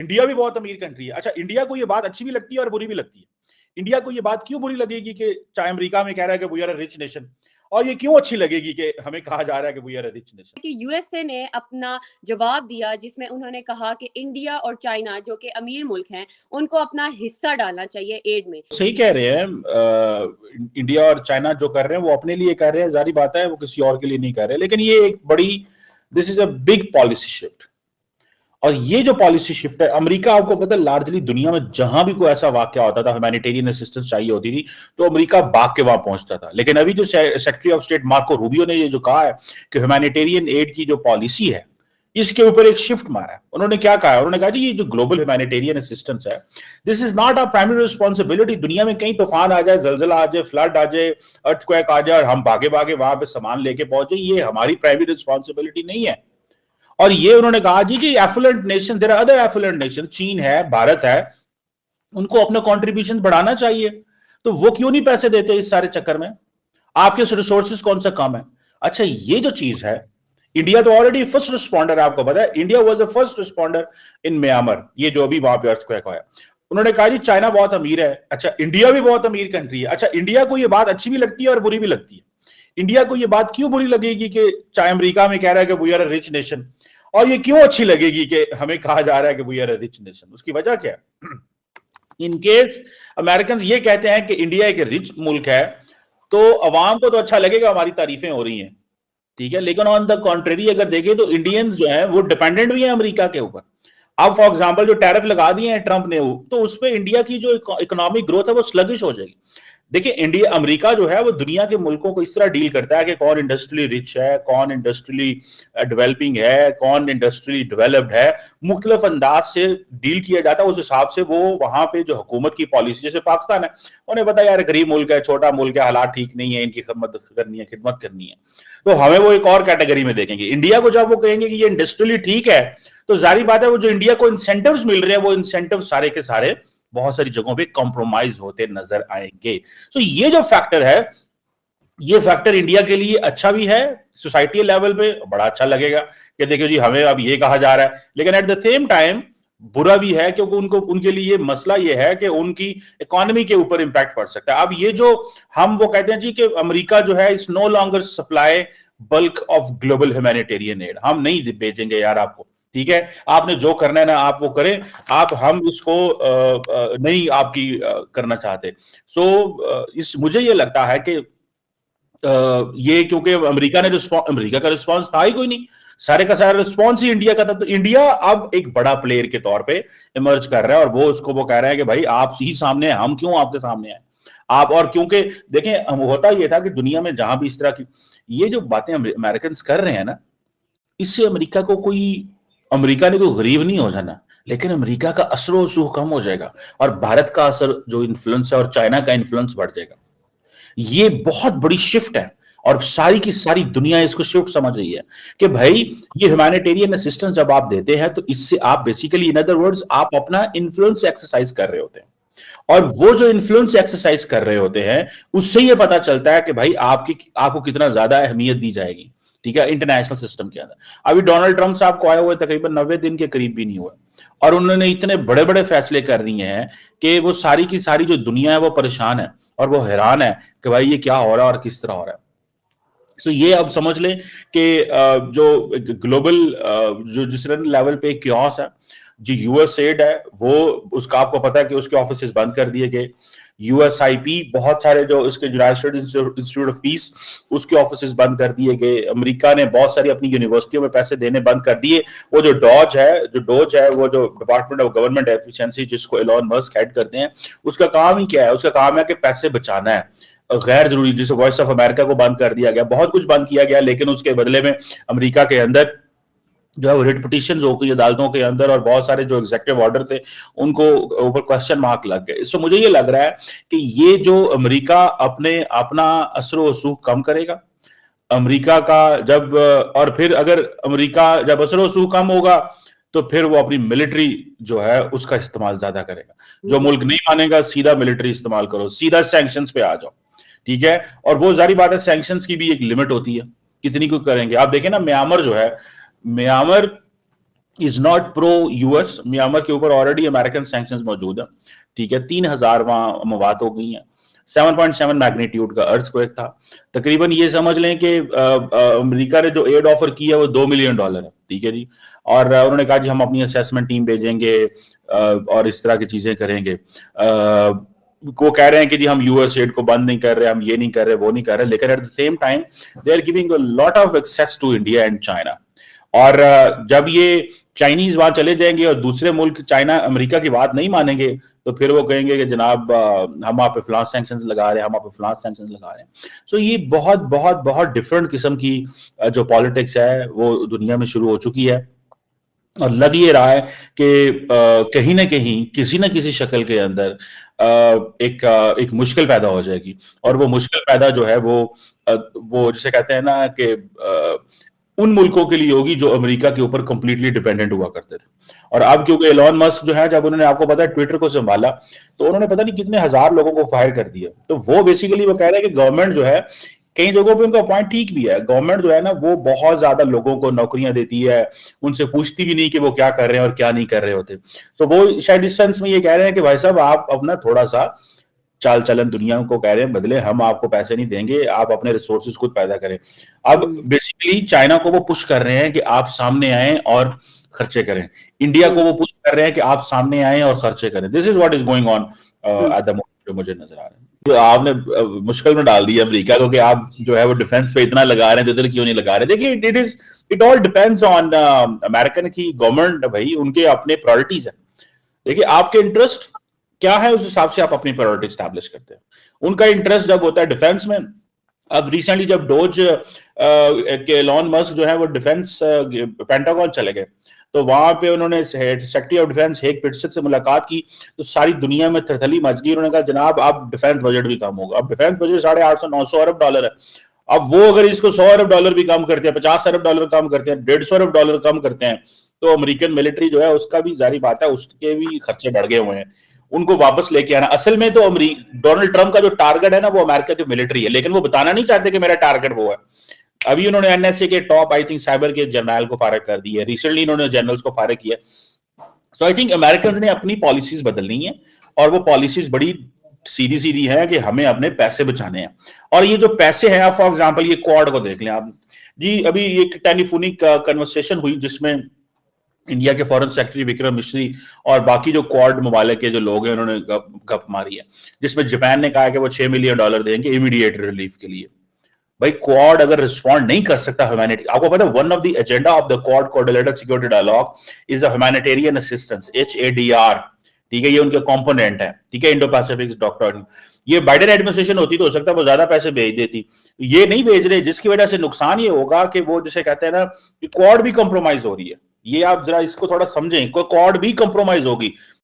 India भी बहुत अमीर कंट्री है। अच्छा, इंडिया को ये बात अच्छी भी लगती है और बुरी भी लगती है। इंडिया को ये बात क्यों बुरी लगेगी कि चाहे अमेरिका में कह रहा है कि we are a rich nation, और ये क्यों अच्छी लगेगी कि हमें कहा जा रहा है कि we are a rich nation? कि यूएसए ने अपना जवाब दिया जिसमें उन्होंने कहा कि इंडिया और चाइना जो कि अमीर मुल्क हैं उनको अपना हिस्सा डालना चाहिए एड में। सही कह रहे हैं। इंडिया और चाइना जो कर रहे हैं वो अपने लिए कर रहे हैं, जारी बात है, वो किसी और के लिए नहीं कर रहे। लेकिन ये एक बड़ी, this is a big policy shift. और ये जो पॉलिसी शिफ्ट है, अमेरिका आपको पता है लार्जली दुनिया में जहां भी कोई ऐसा वाक्य होता था, ह्यूमैनिटेरियन असिस्टेंस चाहिए होती थी, तो अमेरिका भाग के वहां पहुंचता था। लेकिन अभी जो secretary of state Marco Rubio ने ये जो कहा है कि ह्यूमैनिटेरियन एड की जो पॉलिसी है इसके ऊपर एक शिफ्ट मारा है। उन्होंने क्या कहा है? उन्होंने कहा जी ये जो ग्लोबल ह्यूमैनिटेरियन असिस्टेंस है, this is not our primary responsibility. दुनिया में कहीं तूफान आ जाए, जलजला आ जाए, फ्लड आ जाए, अर्थक्वेक आ जाए और हम भागे भागे वहां पे सामान लेके पहुंचे, ये हमारी प्राइमरी रिस्पॉन्सिबिलिटी नहीं है। और ये उन्होंने कहा जी कि affluent nation, there are other affluent nation, चीन है, भारत है, उनको अपना कंट्रीब्यूशन बढ़ाना चाहिए। तो वो क्यों नहीं पैसे देते इस सारे चक्कर में? आपके रिसोर्सेज कौन सा कम है? अच्छा, ये जो चीज है, इंडिया तो ऑलरेडी फर्स्ट रिस्पॉन्डर, आपको पता है India was the first responder in Myanmar, ये जो अभी वहां पे अर्थक्वेक हुआ है। उन्होंने कहा जी चाइना बहुत अमीर है। अच्छा, इंडिया भी बहुत अमीर कंट्री है। अच्छा, इंडिया को ये बात अच्छी भी लगती है और बुरी भी लगती है। इंडिया को ये बात क्यों बुरी लगेगी कि चाहे अमेरिका में कह रहा है कि we are a rich nation, और ये क्यों अच्छी लगेगी कि हमें कहा जा रहा है कि we are a rich nation? उसकी वजह क्या है? इन केस अमेरिकन ये कहते हैं कि इंडिया एक रिच मुल्क है, तो अवाम को तो अच्छा लगेगा, हमारी तारीफें हो रही हैं, ठीक है। लेकिन ऑन द कॉन्ट्रेरी अगर देखें तो इंडियंस जो है वो डिपेंडेंट भी है अमेरिका के ऊपर। अब फॉर एग्जांपल जो टैरिफ लगा दिए हैं ट्रंप ने, तो उस पर इंडिया की जो इकोनॉमिक ग्रोथ है वो स्लगिश हो जाएगी। देखिए, इंडिया, अमेरिका जो है वो दुनिया के मुल्कों को इस तरह डील करता है कि कौन इंडस्ट्रियली रिच है, कौन इंडस्ट्रियली डेवलपिंग है, कौन इंडस्ट्रियली डेवलप्ड है, मुख्तलिफ अंदाज से डील किया जाता है। उस हिसाब से वो वहां पे जो हुकूमत की पॉलिसी, जैसे पाकिस्तान है, उन्हें पता है यार गरीब मुल्क है, छोटा मुल्क है, हालात ठीक नहीं है, इनकी खिदमत करनी है, तो हमें वो एक और कैटेगरी में देखेंगे। इंडिया को जब वो कहेंगे कि ये इंडस्ट्रियली ठीक है, तो जारी बात है वो जो इंडिया को इंसेंटिव्स मिल रहे हैं, वो इंसेंटिव सारे के सारे बहुत सारी जगहों पे कॉम्प्रोमाइज होते नजर आएंगे। तो ये जो फैक्टर है, ये फैक्टर इंडिया के लिए अच्छा भी है, सोसाइटी लेवल पे बड़ा अच्छा लगेगा कि देखिए जी हमें अब ये कहा जा रहा है। लेकिन एट द सेम टाइम बुरा भी है, क्योंकि उनको, उनके लिए मसला ये है कि उनकी इकोनॉमी के ऊपर इंपैक्ट पड़ सकता है। अब ये जो हम वो कहते हैं जी कि अमेरिका जो है is no longer supply bulk of global humanitarian aid, हम नहीं भेजेंगे यार आपको, ठीक है, आपने जो करना है ना आप वो करें, आप हम इसको नहीं आपकी करना चाहते। सो इस मुझे ये लगता है कि ये क्योंकि अमेरिका का रिस्पॉन्स था ही कोई नहीं, सारे का सारा रिस्पॉन्स ही इंडिया का था, तो इंडिया अब एक बड़ा प्लेयर के तौर पे इमर्ज कर रहा है, और वो उसको वो कह रहा है कि भाई आप ही सामने हैं, हम क्यों आपके सामने हैं आप। और क्योंकि देखें होता ये था कि दुनिया में जहां भी इस तरह की ये जो बातें अमेरिकन कर रहे हैं ना, इससे अमेरिका ने कोई गरीब नहीं हो जाना, लेकिन अमेरिका का असर रसूख कम हो जाएगा और भारत का असर जो इन्फ्लुएंस है और चाइना का इन्फ्लुएंस बढ़ जाएगा। ये बहुत बड़ी शिफ्ट है और सारी की सारी दुनिया इसको शिफ्ट समझ रही है कि भाई ये ह्यूमैनिटेरियन असिस्टेंस जब आप देते हैं तो इससे आप बेसिकली, इन अदर वर्ड्स, आप अपना इन्फ्लुएंस एक्सरसाइज कर रहे होते हैं, और वो जो इन्फ्लुएंस एक्सरसाइज कर रहे होते हैं उससे ये पता चलता है कि भाई आपको कितना ज्यादा अहमियत दी जाएगी, ठीक है, इंटरनेशनल सिस्टम के अंदर। अभी डोनाल्ड ट्रंप साहब को आए हुए तकरीबन 90 दिन के करीब भी नहीं हुए, और उन्होंने इतने बड़े बड़े फैसले कर दिए हैं कि वो सारी की सारी जो दुनिया है वो परेशान है और वो हैरान है कि भाई ये क्या हो रहा है और किस तरह हो रहा है। सो ये अब समझ लें कि जो ग्लोबल जो जिस लेवल पे क्योस है, जो यूएसएड है वो, उसका आपको पता है कि उसके ऑफिस बंद कर दिए गए। यूएसआईपी, बहुत सारे जो इसके यूनाइटेड इंस्टीट्यूट ऑफ पीस, उसके ऑफिस बंद कर दिए गए। अमेरिका ने बहुत सारी अपनी यूनिवर्सिटियों में पैसे देने बंद कर दिए। वो जो डोज है वो जो डिपार्टमेंट ऑफ गवर्नमेंट एफिशिएंसी, जिसको एलोन मस्क हेड करते हैं, उसका काम ही क्या है? उसका काम है कि पैसे बचाना है गैर जरूरी, जैसे वॉइस ऑफ अमेरिका को बंद कर दिया गया, बहुत कुछ बंद किया गया, लेकिन उसके बदले में अमेरिका के अंदर जो है वो रिट पिटीशंस हो गई अदालतों के अंदर, और बहुत सारे जो एग्जीक्यूटिव ऑर्डर थे उनको ऊपर क्वेश्चन मार्क लग गए। सो मुझे ये लग रहा है कि ये जो अमेरिका अपना असर रसूख कम करेगा, अमेरिका का जब, और फिर अगर अमेरिका जब असर रसूख कम होगा तो फिर वो अपनी मिलिट्री जो है उसका इस्तेमाल ज्यादा करेगा। जो मुल्क नहीं मानेगा सीधा मिलिट्री इस्तेमाल करो, सीधा सैंक्शंस पे आ जाओ, ठीक है। और वो जारी बात है सैंक्शंस की भी एक लिमिट होती है, कितनी को करेंगे। आप देखें ना, म्यांमार जो है, Myanmar is not pro US. Myanmar के ऊपर ऑलरेडी अमेरिकन सैंक्शंस मौजूद है, ठीक है, 3000 वहां मवात हो गई हैं, 7.7 मैग्नीट्यूड का अर्थक्वेक था। तकरीबन ये समझ लें कि अमेरिका ने जो एड ऑफर किया वो $2 मिलियन है, ठीक है जी। और उन्होंने कहा जी हम अपनी असेसमेंट टीम भेजेंगे और इस तरह की चीजें करेंगे। वो कह रहे हैं कि जी हम यूएस एड को बंद नहीं कर रहे, हम ये नहीं कर रहे, वो नहीं कर रहे, लेकिन at the same time they are giving a lot of access to India and China. और जब ये चाइनीज वहां चले जाएंगे और दूसरे मुल्क चाइना अमेरिका की बात नहीं मानेंगे, तो फिर वो कहेंगे कि जनाब हम आप पे फलां सैंक्शंस लगा रहे हैं, हम आप पे फलां सैंक्शंस लगा रहे हैं। सो ये बहुत बहुत बहुत डिफरेंट किस्म की जो पॉलिटिक्स है वो दुनिया में शुरू हो चुकी है। और लग ये रहा है कि कहीं ना कहीं किसी न किसी शक्ल के अंदर एक मुश्किल पैदा हो जाएगी। और वो मुश्किल पैदा जो है वो जिसे कहते हैं ना कि उन मुल्कों के लिए होगी जो अमेरिका के ऊपर कंप्लीटली डिपेंडेंट हुआ करते थे। और अब क्योंकि एलॉन मस्क जो है, जब उन्होंने आपको पता है ट्विटर को संभाला, तो उन्होंने पता नहीं कितने हजार लोगों को फायर कर दिया। तो वो बेसिकली वो कह रहे हैं कि गवर्नमेंट जो है, कई जगहों पे उनका पॉइंट ठीक भी है, गवर्नमेंट जो है ना वो बहुत ज्यादा लोगों को नौकरियां देती है, उनसे पूछती भी नहीं कि वो क्या कर रहे हैं और क्या नहीं कर रहे होते। तो वो शायद इस सेंस में ये कह रहे हैं कि भाई साहब आप अपना थोड़ा सा चाल चलन दुनिया को कह रहे हैं बदले, हम आपको पैसे नहीं देंगे, आप अपने रिसोर्सेज खुद पैदा करें। अब बेसिकली चाइना को वो पुश कर रहे हैं कि आप सामने आए और खर्चे करें, इंडिया को वो पुश कर रहे हैं कि आप सामने आए और खर्चे करें। This is what is going on at the moment, जो मुझे नजर आ रहा है। तो आपने मुश्किल में डाल दिया अमेरिका को कि आप जो है वो डिफेंस पे इतना लगा रहे हैं, तो इधर क्यों नहीं लगा रहे। देखिए it all depends on American की गवर्नमेंट, भाई उनके अपने प्रायोरिटीज है। देखिए आपके इंटरेस्ट क्या है, उस हिसाब से आप अपनी प्रायोरिटी स्टैब्लिश करते हैं। उनका इंटरेस्ट जब होता है डिफेंस में, अब रिसेंटली जब डोज के एलॉन मस्क जो है वो डिफेंस पेंटागन चले गए, तो वहां पे उन्होंने सेक्रेटरी ऑफ डिफेंस हेग पिटसेट से मुलाकात की, तो सारी दुनिया में थरथली मच गई। उन्होंने कहा जनाब अब डिफेंस बजट भी कम होगा। अब डिफेंस बजट $850-900 अरब है। अब वो अगर इसको $100 अरब भी कम करते हैं, $50 अरब कम करते हैं, $150 अरब कम करते हैं, तो अमेरिकन मिलिट्री जो है उसका भी जारी बात है, उसके भी खर्चे बढ़ गए हुए हैं, उनको वापस लेके आना। असल में तो डोनाल्ड ट्रंप का जो टारगेट है ना वो अमेरिका की मिलिट्री है, लेकिन वो बताना नहीं चाहते कि मेरा टारगेट वो है। अभी उन्होंने एनएसए के टॉप आई थिंक साइबर के जर्नल को फारिग कर दिया, रिसेंटली इन्होंने जनरल्स को फारिग किया। सो आई थिंक अमेरिकन ने अपनी पॉलिसीज बदलनी है, और वो पॉलिसीज बड़ी सीधी सीधी है कि हमें अपने पैसे बचाने हैं। और ये जो पैसे हैं, आप फॉर एग्जांपल ये क्वाड को देख लें आप जी। अभी एक टेलीफोनिक कन्वर्सेशन हुई जिसमें इंडिया के फॉरेन सेक्रेटरी विक्रम मिश्री और बाकी जो क्वाड ममालिक के जो लोग हैं उन्होंने गप मारी है, जिसमें जापान ने कहा कि वो $6 मिलियन देंगे इमीडिएट रिलीफ के लिए। भाई क्वाड अगर रिस्पॉन्ड नहीं कर सकता ह्यूमैनिटी, आपको पता है one of the agenda of the quad coordinated security dialogue is the humanitarian assistance, HADR, ठीक है, ये उनके कंपोनेंट है, ठीक है, इंडो पैसिफिक डॉक्टर। ये बाइडेन एडमिनिस्ट्रेशन होती तो हो सकता है वो ज्यादा पैसे भेज देती, ये नहीं भेज रहे, जिसकी वजह से नुकसान ये होगा कि वो जिसे कहते हैं ना कि क्वाड भी कंप्रोमाइज हो रही है। ये आप जरा इसको थोड़ा समझें, क्वाड भी कंप्रोमाइज होगी।